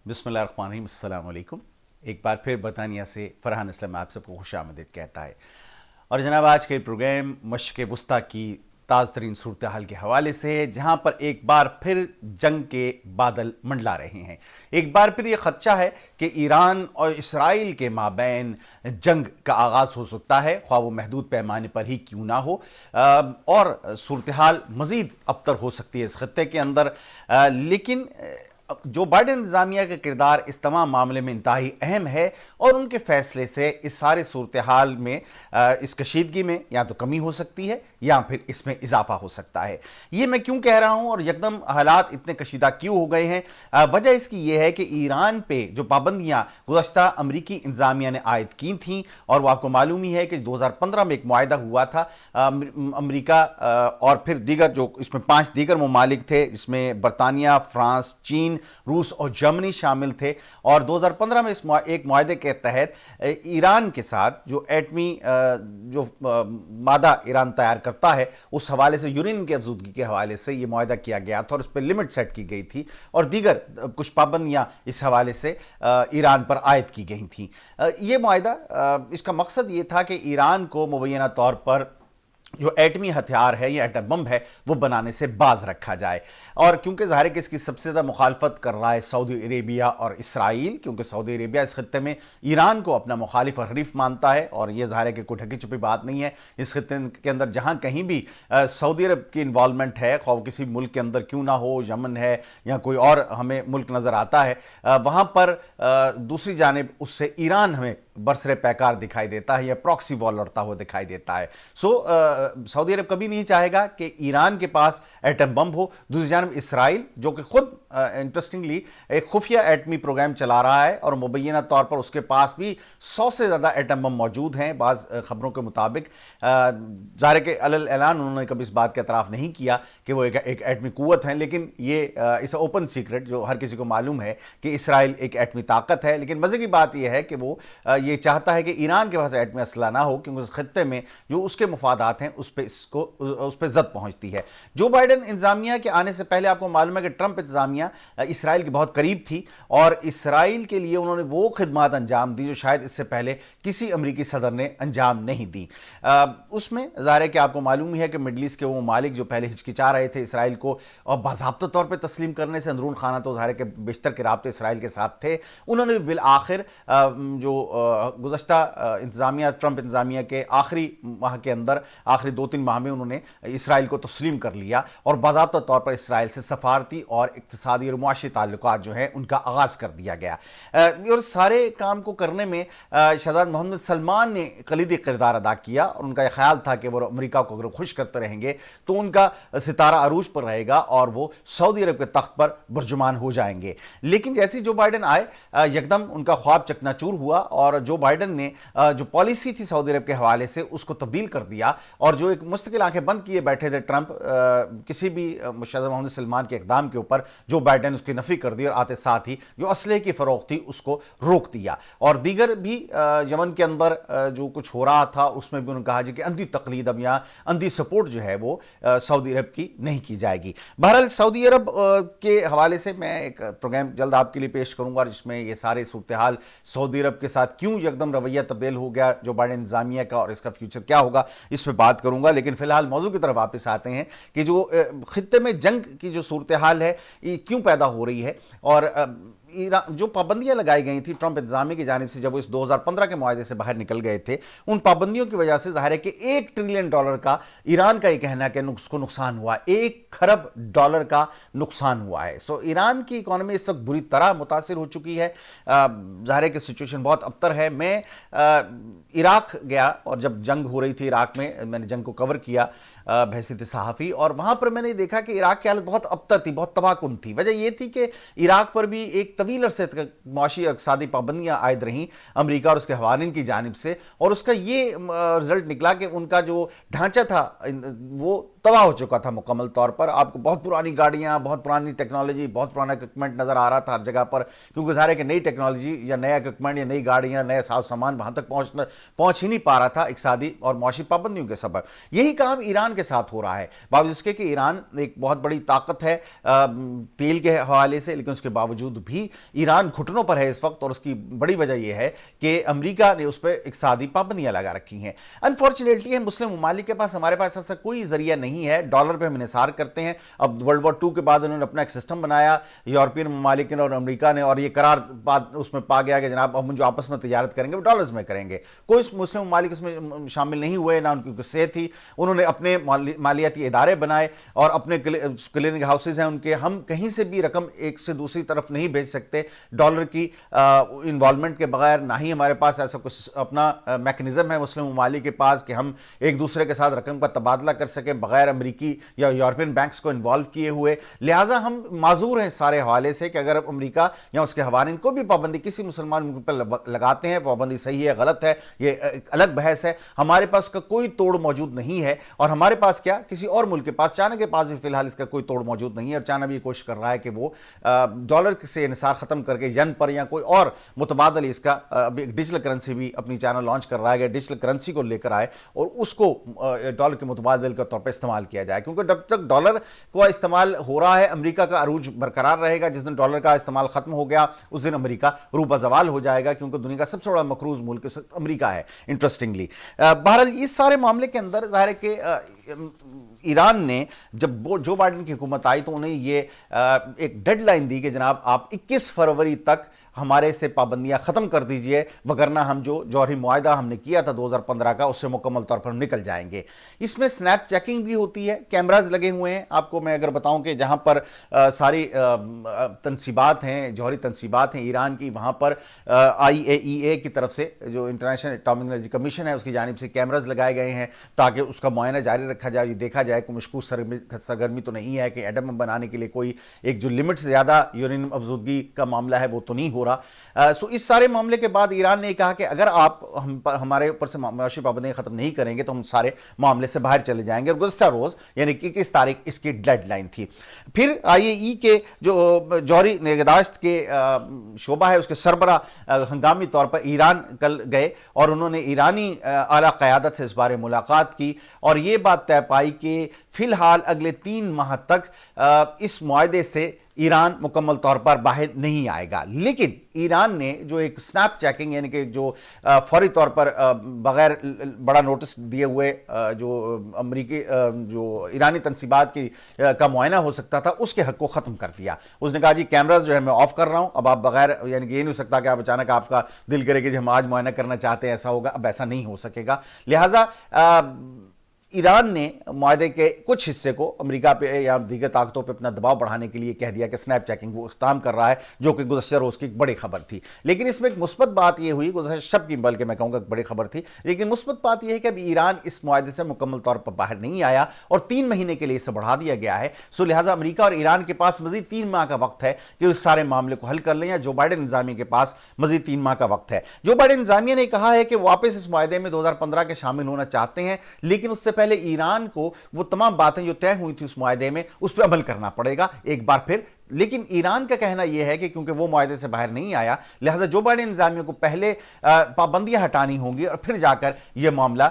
بسم اللہ الرحمن الرحیم، السلام علیکم۔ ایک بار پھر برطانیہ سے فرحان اسلم آپ سب کو خوش آمدید کہتا ہے۔ اور جناب آج کے پروگرام مشرق وسطیٰ کی تازہ ترین صورتحال کے حوالے سے ہے، جہاں پر ایک بار پھر جنگ کے بادل منڈلا رہے ہیں۔ ایک بار پھر یہ خدشہ ہے کہ ایران اور اسرائیل کے مابین جنگ کا آغاز ہو سکتا ہے، خواہ وہ محدود پیمانے پر ہی کیوں نہ ہو، اور صورتحال مزید ابتر ہو سکتی ہے اس خطے کے اندر۔ لیکن جو بائیڈن انتظامیہ کا کردار اس تمام معاملے میں انتہائی اہم ہے، اور ان کے فیصلے سے اس سارے صورتحال میں اس کشیدگی میں یا تو کمی ہو سکتی ہے یا پھر اس میں اضافہ ہو سکتا ہے۔ یہ میں کیوں کہہ رہا ہوں اور یکدم حالات اتنے کشیدہ کیوں ہو گئے ہیں؟ وجہ اس کی یہ ہے کہ ایران پہ جو پابندیاں گزشتہ امریکی انتظامیہ نے عائد کی تھیں، اور وہ آپ کو معلوم ہی ہے کہ 2015 میں ایک معاہدہ ہوا تھا امریکہ اور پھر دیگر جو اس میں 5 دیگر ممالک تھے، جس میں برطانیہ، فرانس، چین، روس اور جرمنی شامل تھے، اور 2015 میں اس ایک معاہدے کے تحت ایران کے ساتھ جو ایٹمی جو مادہ ایران تیار کرتا ہے اس حوالے سے، یورینیم کی افزودگی کے حوالے سے یہ معاہدہ کیا گیا تھا، اور اس پہ لمٹ سیٹ کی گئی تھی، اور دیگر کچھ پابندیاں اس حوالے سے ایران پر عائد کی گئی تھیں۔ یہ معاہدہ اس کا مقصد یہ تھا کہ ایران کو مبینہ طور پر جو ایٹمی ہتھیار ہے یا ایٹم بم ہے وہ بنانے سے باز رکھا جائے۔ اور کیونکہ ظاہر ہے کہ اس کی سب سے زیادہ مخالفت کر رہا ہے سعودی عربیہ اور اسرائیل، کیونکہ سعودی عربیہ اس خطے میں ایران کو اپنا مخالف اور حریف مانتا ہے، اور یہ ظاہر ہے کہ کوئی ڈھکی چھپی بات نہیں ہے۔ اس خطے کے اندر جہاں کہیں بھی سعودی عرب کی انوالومنٹ ہے، خواہ کسی ملک کے اندر کیوں نہ ہو، یمن ہے یا کوئی اور ہمیں ملک نظر آتا ہے، وہاں پر دوسری جانب اس سے ایران ہمیں برسر پیکار دکھائی دیتا ہے یا پراکسی وار لڑتا ہوا دکھائی دیتا ہے۔ سعودی عرب کبھی نہیں چاہے گا کہ ایران کے پاس ایٹم بم ہو۔ دوسری جانب اسرائیل جو کہ خود انٹرسٹنگلی ایک خفیہ ایٹمی پروگرام چلا رہا ہے، اور مبینہ طور پر اس کے پاس بھی 100 سے زیادہ ایٹم بم موجود ہیں بعض خبروں کے مطابق۔ ظاہر ہے کہ علی اعلان انہوں نے کبھی اس بات کا اعتراف نہیں کیا کہ وہ ایک ایٹمی قوت ہیں، لیکن یہ اس اوپن سیکرٹ جو ہر کسی کو معلوم ہے کہ اسرائیل ایک ایٹمی طاقت ہے۔ لیکن مزے کی بات یہ ہے کہ وہ یہ چاہتا ہے کہ ایران کے پاس ایٹمی اسلحہ نہ ہو، کیونکہ اس خطے میں جو اس کے مفادات ہیں اس پہ زد پہنچتی ہے۔ جو بائیڈن انتظامیہ کے آنے سے پہلے آپ کو معلوم ہے کہ ٹرمپ انتظامیہ اسرائیل کے بہت قریب تھی، اور اسرائیل کے لیے انہوں نے وہ خدمات انجام دی جو شاید اس سے پہلے کسی امریکی صدر نے انجام نہیں دی۔ اس میں ظاہر ہے کہ آپ کو معلوم ہی ہے کہ مڈل ایسٹ کے وہ ممالک جو پہلے ہچکچا رہے تھے اسرائیل کو اور باضابطہ طور پہ تسلیم کرنے سے، اندرون خانہ تو ظاہر ہے کہ بیشتر کے رابطے اسرائیل کے ساتھ تھے، انہوں نے بالآخر جو گزشتہ انتظامیہ ٹرمپ انتظامیہ کے آخری ماہ کے اندر، آخری 2-3 ماہ میں انہوں نے اسرائیل کو تسلیم کر لیا، اور باضابطہ طور پر اسرائیل سے سفارتی اور اقتصادی اور معاشی تعلقات جو ہیں ان کا آغاز کر دیا گیا۔ اور سارے کام کو کرنے میں شہزادہ محمد سلمان نے کلیدی کردار ادا کیا، اور ان کا یہ خیال تھا کہ وہ امریکہ کو اگر خوش کرتے رہیں گے تو ان کا ستارہ عروج پر رہے گا اور وہ سعودی عرب کے تخت پر برجمان ہو جائیں گے۔ لیکن جیسے جو بائیڈن آئے یکدم ان کا خواب چکناچور ہوا، اور جو بائیڈن نے جو پالیسی تھی سعودی عرب کے حوالے سے اس کو تبدیل کر دیا، اور جو ایک مستقل آنکھیں بند کیے بیٹھے تھے ٹرمپ کسی بھی شہزادہ محمد سلمان کے اقدام کے اوپر، جو بائیڈن اس کی نفی کر دی، اور آتے ساتھ ہی جو اسلحے کی فروخت تھی اس کو روک دیا، اور دیگر بھی یمن کے اندر جو کچھ ہو رہا تھا اس میں بھی انہوں نے کہا جی کہ اندھی تقلید اب یا اندھی سپورٹ جو ہے وہ سعودی عرب کی نہیں کی جائے گی۔ بہرحال سعودی عرب کے حوالے سے میں ایک پروگرام جلد آپ کے لیے پیش کروں گا، جس میں یہ سارے صورتحال سعودی عرب کے ساتھ کیوں یکدم رویہ تبدیل ہو گیا جو بائیڈن انتظامیہ کا، اور اس کا فیوچر کیا ہوگا، اس پہ بات کروں گا۔ لیکن فی الحال موضوع کی طرف واپس آتے ہیں کہ جو خطے میں جنگ کی جو صورتحال ہے یہ کیوں پیدا ہو رہی ہے، اور جو پابندیاں لگائی گئی تھیں ٹرمپ انتظامیہ کی جانب سے جب وہ اس 2015 کے معاہدے سے باہر نکل گئے تھے، ان پابندیوں کی وجہ سے ظاہر ہے کہ $1 ٹریلین کا ایران کا یہ کہنا ہے کہ اس کو نقصان ہوا، $1 کھرب کا نقصان ہوا ہے۔ سو ایران کی اکانومی اس وقت بری طرح متاثر ہو چکی ہے، ظاہر ہے کہ سچویشن بہت ابتر ہے۔ میں عراق گیا، اور جب جنگ ہو رہی تھی عراق میں نے جنگ کو کور کیا بحیثیت صحافی، اور وہاں پر میں نے دیکھا کہ عراق کی حالت بہت ابتر تھی، بہت تباہ کن تھی۔ وجہ یہ تھی کہ عراق پر بھی ایک طویل عرصے تک معاشی اور اقتصادی پابندیاں عائد رہیں امریکہ اور اس کے حوالین کی جانب سے، اور اس کا یہ رزلٹ نکلا کہ ان کا جو ڈھانچہ تھا وہ تباہ ہو چکا تھا مکمل طور پر. آپ کو بہت پرانی گاڑیاں, بہت پرانی ٹیکنالوجی, بہت پرانا اکوپمنٹ نظر آ رہا تھا ہر جگہ پر, کیونکہ ظاہر ہے کہ نئی ٹیکنالوجی یا نیا اکوپمنٹ یا نئی گاڑیاں, نئے ساز سامان وہاں تک پہنچ ہی نہیں پا رہا تھا اقتصادی اور معاشی پابندیوں کے سبب. یہی کام ایران کے ساتھ ہو رہا ہے, باوجود اس کے کہ ایران ایک بہت بڑی طاقت ہے تیل کے حوالے سے, لیکن اس کے باوجود بھی ایران گھٹنوں پر ہے اس وقت, اور اس کی بڑی وجہ یہ ہے کہ امریکہ نے اس پہ اقتصادی پابندیاں لگا رکھی ہیں. انفارچونیٹلی مسلم ممالک کے پاس, ہمارے پاس ایسا کوئی ذریعہ نہیں ہے. ڈالر پہ ہم انحصار کرتے ہیں. اب ورلڈ وار 2 کے بعد انہوں نے اپنا ایک سسٹم بنایا یورپین ممالک نے اور امریکہ نے, اور یہ قرار اس میں پا گیا کہ جناب ہم جو آپس میں تجارت کریں گے وہ ڈالرز میں کریں گے. کوئی مسلم ممالک اس میں شامل نہیں ہوئے, نہ ان کی صحت تھی. انہوں نے اپنے مالیاتی ادارے بنائے اور اپنے کلیننگ ہاؤسز ہیں ان کے, ہم کہیں سے بھی رقم ایک سے دوسری طرف نہیں بھیج سکتے ڈالر کی انوالومنٹ کے بغیر. نہ ہی ہمارے پاس ایسا کچھ اپنا میکنزم ہے مسلم ممالک کے پاس کہ ہم ایک دوسرے کے ساتھ رقم کا تبادلہ کر سکیں بغیر امریکی یا یورپین بینکس کو انوالو کیے ہوئے. لہٰذا ہم معذور ہیں سارے حوالے سے کہ اگر امریکہ یا اس کے حوالین کو بھی پابندی کسی مسلمان ملک پر لگاتے ہیں, پابندی صحیح ہے غلط ہے یہ ایک الگ بحث ہے, ہمارے پاس کا کوئی توڑ موجود نہیں ہے. اور ہمارے پاس کیا, کسی اور ملک کے پاس, چائنا کے پاس بھی فی الحال اس کا کوئی توڑ موجود نہیں ہے. اور چائنا بھی یہ کوشش کر رہا ہے کہ وہ ڈالر سے انحصار ختم کر کے ین پر یا کوئی اور متبادل اس کا ڈیجیٹل کرنسی بھی اپنی چائنا لانچ کر رہا ہے کہ ڈیجیٹل کرنسی کو لے کر آئے اور اس کو ڈالر کے متبادل کے طور پر استعمال کیا جائے. کیونکہ جب تک ڈالر کا استعمال ہو رہا ہے امریکہ کا عروج برقرار رہے گا. جس دن ڈالر کا استعمال ختم ہو گیا اس دن امریکہ روبہ زوال ہو جائے گا, کیونکہ دنیا کا سب سے بڑا مقروض ملک امریکہ ہے انٹرسٹنگلی. بہرحال اس سارے معاملے کے اندر ظاہر ہے کہ ایران نے جب جو بائیڈن کی حکومت آئی تو انہیں یہ ایک ڈیڈ لائن دی کہ جناب آپ 21 فروری تک ہمارے سے پابندیاں ختم کر دیجئے, وگرنہ ہم جو جوہری معاہدہ ہم نے کیا تھا 2015 کا اس سے مکمل طور پر نکل جائیں گے. اس میں سنیپ چیکنگ بھی ہوتی ہے, کیمراز لگے ہوئے ہیں. آپ کو میں اگر بتاؤں کہ جہاں پر ساری تنصیبات ہیں, جوہری تنصیبات ہیں ایران کی, وہاں پر IAEA کی طرف سے جو انٹرنیشنل ایٹامک انرجی کمیشن ہے اس کی جانب سے کیمراز لگائے گئے ہیں تاکہ اس کا معائنہ جاری رکھا جائے, دیکھا جائے کہ مشکوک سرگرمی تو نہیں ہے, کہ ایٹم بنانے کے لیے کوئی ایک جو لمٹ سے زیادہ یورینیم افزودگی کا معاملہ ہے وہ تو نہیں ہو رہا. سو اس سارے معاملے کے بعد ایران نے کہا کہ اگر آپ ہمارے اوپر سے معاشی پابندیاں ختم نہیں کریں گے تو ہم سارے معاملے سے باہر چلے جائیں گے. اور گزشتہ روز یعنی کہ 21 تاریخ اس کی ڈیڈ لائن تھی. پھر IAEA کے جو جوہری نگہداشت کے شعبہ ہے اس کے سربراہ ہنگامی طور پر ایران کل گئے اور انہوں نے ایرانی اعلیٰ قیادت سے اس بارے ملاقات کی اور یہ بات طے پائی کہ فی الحال اگلے 3 ماہ تک اس معاہدے سے ایران مکمل طور پر باہر نہیں آئے گا. لیکن ایران نے جو ایک سنیپ چیکنگ یعنی کہ جو فوری طور پر بغیر بڑا نوٹس دیے ہوئے جو امریکی جو ایرانی تنصیبات کی کا معائنہ ہو سکتا تھا اس کے حق کو ختم کر دیا. اس نے کہا جی کیمراز جو ہے میں آف کر رہا ہوں, اب آپ بغیر یعنی کہ یہ نہیں ہو سکتا کہ آپ اچانک آپ کا دل کرے کہ جی ہم آج معائنہ کرنا چاہتے ہیں ایسا ہوگا, اب ایسا نہیں ہو سکے گا. لہٰذا ایران نے معاہدے کے کچھ حصے کو امریکہ پہ یا دیگر طاقتوں پہ اپنا دباؤ بڑھانے کے لیے کہہ دیا کہ سنیپ چیکنگ وہ اختتام کر رہا ہے, جو کہ گزشتہ روز کی ایک بڑی خبر تھی. لیکن اس میں ایک مثبت بات یہ ہوئی, گزشتہ شب کی بلکہ میں کہوں گا ایک بڑی خبر تھی, لیکن مثبت بات یہ ہے کہ اب ایران اس معاہدے سے مکمل طور پر باہر نہیں آیا اور 3 مہینے کے لیے اسے بڑھا دیا گیا ہے. سو لہٰذا امریکہ اور ایران کے پاس مزید 3 ماہ کا وقت ہے کہ اس سارے معاملے کو حل کر لیں, یا جو بائیڈن انتظامیہ کے پاس مزید 3 ماہ کا وقت ہے. جو بائیڈن انتظامیہ نے کہا ہے کہ واپس اس معاہدے میں 2015 کے شامل ہونا چاہتے ہیں, لیکن اس سے پہلے ایران کو وہ تمام باتیں جو طے ہوئی تھی اس معاہدے میں اس پہ عمل کرنا پڑے گا ایک بار پھر. لیکن ایران کا کہنا یہ ہے کہ کیونکہ وہ معاہدے سے باہر نہیں آیا لہذا جو بائیڈن انتظامیہ کو پہلے پابندیاں ہٹانی ہوں گی اور پھر جا کر یہ معاملہ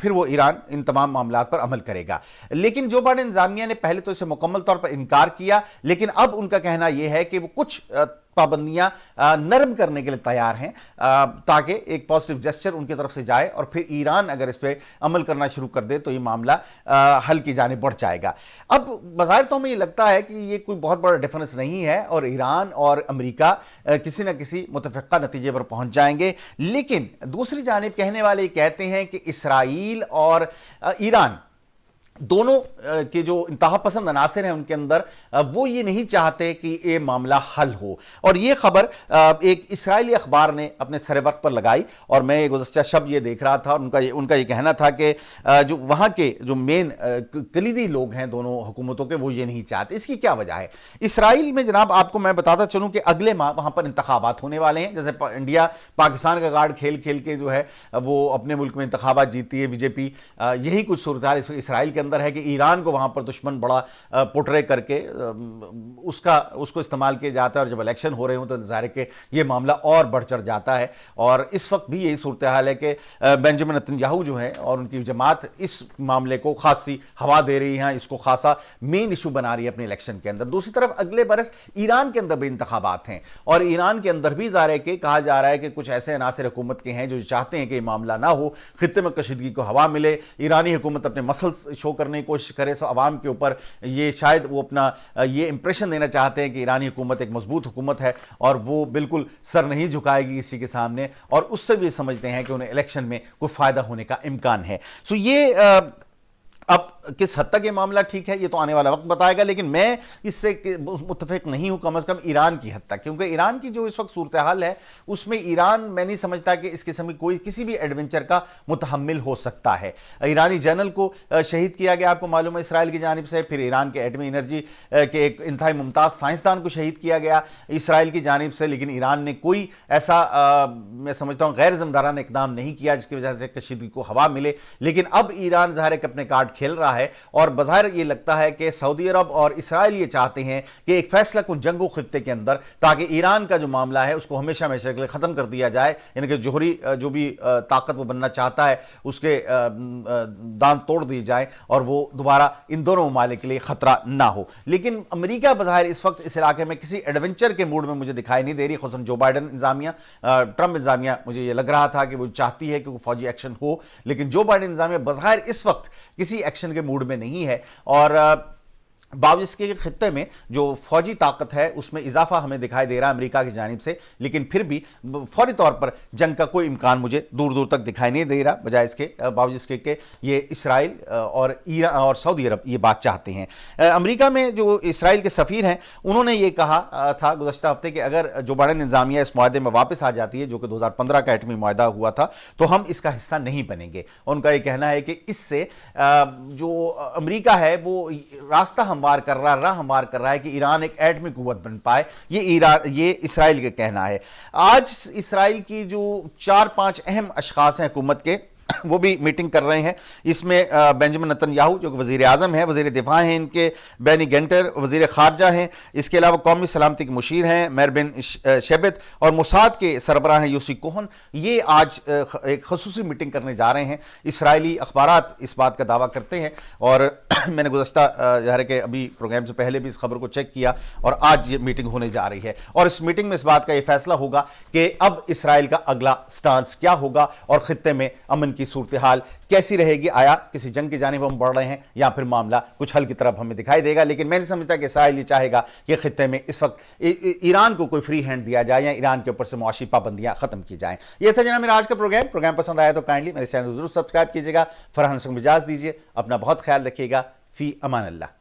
پھر وہ ایران ان تمام معاملات پر عمل کرے گا. لیکن جو بائیڈن انتظامیہ نے پہلے تو اسے مکمل طور پر انکار کیا, لیکن اب ان کا کہنا یہ ہے کہ وہ کچھ پابندیاں نرم کرنے کے لیے تیار ہیں تاکہ ایک پازیٹیو جسچر ان کی طرف سے جائے اور پھر ایران اگر اس پہ عمل کرنا شروع کر دے تو یہ معاملہ حل کی جانب بڑھ جائے گا. اب بظاہر تو ہمیں یہ لگتا ہے کہ یہ کوئی بہت بڑا ڈیفرنس نہیں ہے اور ایران اور امریکہ کسی نہ کسی متفقہ نتیجے پر پہنچ جائیں گے. لیکن دوسری جانب کہنے والے کہتے ہیں کہ اسرائیل اور ایران دونوں کے جو انتہا پسند عناصر ہیں ان کے اندر وہ یہ نہیں چاہتے کہ یہ معاملہ حل ہو. اور یہ خبر ایک اسرائیلی اخبار نے اپنے سر وقت پر لگائی اور میں گزشتہ شب یہ دیکھ رہا تھا اور ان کا یہ کہنا تھا کہ جو وہاں کے جو مین کلیدی لوگ ہیں دونوں حکومتوں کے وہ یہ نہیں چاہتے. اس کی کیا وجہ ہے؟ اسرائیل میں جناب آپ کو میں بتاتا چلوں کہ اگلے ماہ وہاں پر انتخابات ہونے والے ہیں. جیسے انڈیا پاکستان کا کارڈ کھیل کھیل کے جو ہے وہ اپنے ملک میں انتخابات جیتتی ہے بی جے پی, یہی کچھ صورتحال اسرائیل کے اندر ہے کہ ایران کو وہاں پر دشمن بڑا پورٹرے کر کے اس کو استعمال کیا جاتا ہے، اور جب الیکشن ہو رہے ہوں تو ظاہر ہے کہ یہ معاملہ اور بڑھ چڑھ جاتا ہے. اور اس وقت بھی یہی صورتحال ہے کہ بنجامن نتنیاہو جو ہیں اور ان کی جماعت اس معاملے کو خاصی ہوا دے رہی ہیں، اس کو خاصا مین ایشو بنا رہی ہے اپنے الیکشن کے اندر. دوسری طرف اگلے برس ایران کے اندر بھی انتخابات ہیں، اور ایران کے اندر بھی ظاہر ہے کہ کہا جا رہا ہے کہ کچھ ایسے عناصر حکومت کے ہیں جو چاہتے ہیں کہ یہ معاملہ نہ ہو، خطے میں کشیدگی کو ہوا ملے، ایرانی حکومت اپنے مسل شو کرنے کی کوشش کرے، سو عوام کے اوپر یہ شاید وہ اپنا یہ امپریشن دینا چاہتے ہیں کہ ایرانی حکومت ایک مضبوط حکومت ہے اور وہ بالکل سر نہیں جھکائے گی کسی کے سامنے، اور اس سے بھی سمجھتے ہیں کہ انہیں الیکشن میں کوئی فائدہ ہونے کا امکان ہے. سو یہ اب کس حد تک یہ معاملہ ٹھیک ہے یہ تو آنے والا وقت بتائے گا، لیکن میں اس سے متفق نہیں ہوں کم از کم ایران کی حد تک، کیونکہ ایران کی جو اس وقت صورتحال ہے اس میں ایران میں نہیں سمجھتا کہ اس قسم کی کوئی کسی بھی ایڈونچر کا متحمل ہو سکتا ہے. ایرانی جنرل کو شہید کیا گیا، آپ کو معلوم ہے، اسرائیل کی جانب سے. پھر ایران کے ایٹمی انرجی کے ایک انتہائی ممتاز سائنسدان کو شہید کیا گیا اسرائیل کی جانب سے، لیکن ایران نے کوئی ایسا میں سمجھتا ہوں غیر ذمہ دارانہ اقدام نہیں کیا جس کی وجہ سے کشیدگی کو ہوا ملے. لیکن اب ایران ظاہر ہے کہ اپنے کارڈ کھیل رہا ہے، اور بظاہر یہ لگتا ہے کہ سعودی عرب اور اسرائیل یہ چاہتے ہیں کہ ایک فیصلہ کن جنگ ہو خطے کے اندر، تاکہ ایران کا جو معاملہ ہے اس کو ہمیشہ ہمیشہ کے لیے ختم کر دیا جائے، یعنی کہ جوہری جو بھی طاقت وہ بننا چاہتا ہے اس کے داند توڑ دی جائے اور وہ دوبارہ ان دونوں ممالک کے لیے خطرہ نہ ہو. لیکن امریکہ بظاہر اس وقت اس علاقے میں کسی ایڈونچر کے موڈ میں مجھے دکھائی نہیں دے رہی، خصوصاً جو بائیڈن انتظامیہ، ٹرمپ انتظامیہ مجھے یہ لگ رہا تھا کہ وہ چاہتی ہے کہ وہ فوجی ایکشن ہو، لیکن جو بائیڈن انتظامیہ بظاہر اس وقت کسی ایکشن کے موڈ میں نہیں ہے. اور باوجود اس کے خطے میں جو فوجی طاقت ہے اس میں اضافہ ہمیں دکھائی دے رہا ہے امریکہ کی جانب سے، لیکن پھر بھی فوری طور پر جنگ کا کوئی امکان مجھے دور دور تک دکھائی نہیں دے رہا، بجائے اس کے باوجود اس کے کہ یہ اسرائیل اور ایران اور سعودی عرب یہ بات چاہتے ہیں. امریکہ میں جو اسرائیل کے سفیر ہیں انہوں نے یہ کہا تھا گزشتہ ہفتے کہ اگر جو بائیڈن انتظامیہ اس معاہدے میں واپس آ جاتی ہے جو کہ 2015 کا ایٹمی معاہدہ ہوا تھا تو ہم اس کا حصہ نہیں بنیں گے. ان کا یہ کہنا ہے کہ اس سے جو امریکہ ہے وہ راستہ ہموار کر رہا ہے کہ ایران ایک ایٹمی قوت بن پائے. یہ اسرائیل کا کہنا ہے. آج اسرائیل کی جو 4-5 اہم اشخاص ہیں حکومت کے وہ بھی میٹنگ کر رہے ہیں. اس میں بنجامن نتنیاہو جو کہ وزیر اعظم ہیں، وزیر دفاع ہیں ان کے بینی گینٹر، وزیر خارجہ ہیں، اس کے علاوہ قومی سلامتی کے مشیر ہیں میر بن شیبت، اور موساد کے سربراہ ہیں یوسی کوہن. یہ آج ایک خصوصی میٹنگ کرنے جا رہے ہیں. اسرائیلی اخبارات اس بات کا دعویٰ کرتے ہیں، اور میں نے گزشتہ ظاہر ہے کہ ابھی پروگرام سے پہلے بھی اس خبر کو چیک کیا، اور آج یہ میٹنگ ہونے جا رہی ہے. اور اس میٹنگ میں اس بات کا یہ فیصلہ ہوگا کہ اب اسرائیل کا اگلا سٹانس کیا ہوگا اور خطے میں امن کی صورتحال کیسی رہے گی. آیا کسی جنگ کی جانب ہم بڑھ رہے ہیں یا پھر معاملہ کچھ حل کی طرف ہمیں دکھائی دے گا. لیکن میں نہیں سمجھتا کہ اسرائیل یہ چاہے گا کہ خطے میں اس وقت ایران کو کوئی فری ہینڈ دیا جائے یا ایران کے اوپر سے معاشی پابندیاں ختم کی جائیں. یہ تھا جناب میرا آج کا پروگرام پسند آیا تو کائنڈلی میرے چینل ضرور سبسکرائب کیجیے گا. فرحان اسلم کو اجازت دیجیے. اپنا بہت خیال رکھیے گا. فی امان اللہ.